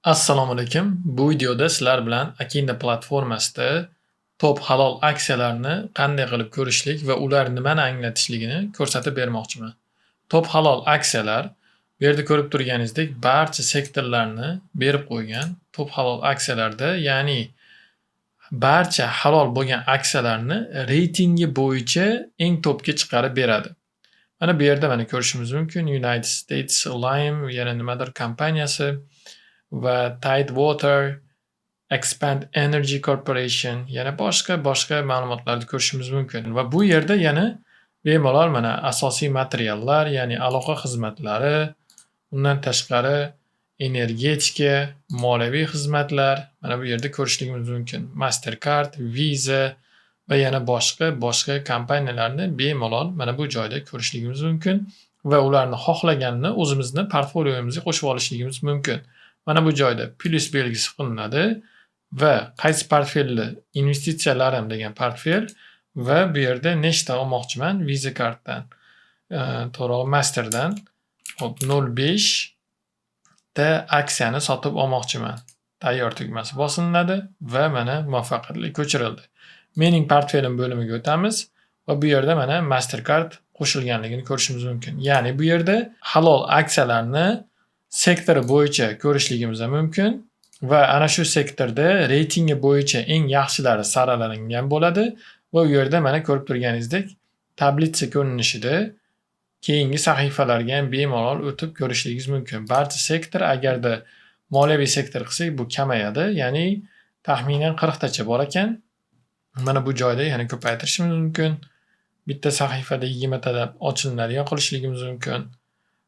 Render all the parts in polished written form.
Assalomu alaykum. Bu videoda sizlar bilan Akinda platformasida top halol aksiyalarni qanday qilib ko'rishlik va ular nimani anglatishligini ko'rsatib bermoqchiman. Top halol aksiyalar bu yerda ko'rib turganingizdek barcha sektorlarni berib qo'ygan. Top halol aksiyalarda, ya'ni barcha halol bo'lgan aksiyalarni reytingi bo'yicha eng topga chiqarib beradi. Mana bu yerda ko'rishimiz mumkin. United States Lime yana nimadir kompaniyasi va Tidewater, Expand Energy Corporation yana boshqa ma'lumotlarni ko'rishimiz mumkin. Va bu yerda yana bemalol asosiy materiallar, ya'ni aloqa xizmatlari, undan tashqari energetika, moliyaviy xizmatlar mana bu yerda ko'rishligimiz mumkin. Mastercard, Visa va yana boshqa kompaniyalarni bemalol mana bu joyda ko'rishligimiz mumkin va ularni xohlaganini o'zimizni portfoliyomizga qo'shib olishligimiz mumkin. Mana bu joyda plus belgisi qilinadi va qaysi portfelni investitsiyalarim degan portfel va bu yerda nechta olmoqchiman Visa kartdan, to'g'ri Masterdan 0.5 ta aksiyani sotib olmoqchiman. Tayyor tugmasi bosiladi va mana muvaffaqiyatli ko'chirildi. Mening portfelim bo'limiga o'tamiz va bu yerda mana Mastercard qo'shilganligini ko'rishimiz mumkin. Ya'ni bu yerda halol aksiyalarni sektori bo'yicha ko'rishligimiz mumkin va ana shu sektorda reytingi bo'yicha eng yaxshilari saralangan bo'ladi va u yerda mana ko'rib turganingizdek tablitsa ko'rinishida keyingi sahifalarga ham bemalol o'tib ko'rishligingiz mumkin. Barcha sektor, agarda moliyaviy sektor qilsak bu kamayadi, ya'ni taxminan 40 tacha bor ekan. Mana bu joyda yana ko'paytirishimiz mumkin. Bitta sahifada 20 talab ochilinadigan qilishligimiz mumkin.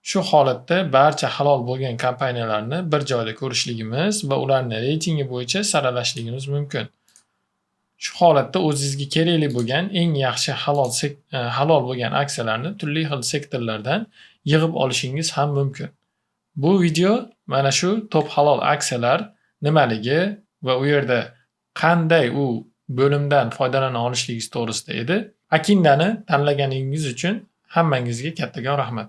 Shu holatda barcha halol bo'lgan kompaniyalarni bir joyda ko'rishligimiz va ularni reytingi bo'yicha saralashligimiz mumkin. Shu holatda o'zingizga kerakli bo'lgan eng yaxshi halol bo'lgan aksiyalarni turli xil sektorlardan yig'ib olishingiz ham mumkin. Bu video mana shu top halol aksiyalar nimaligi va u yerda qanday u bo'limdan foydalana olishligingiz to'g'risida edi. Akindani tanlaganingiz uchun hammangizga kattakon rahmat.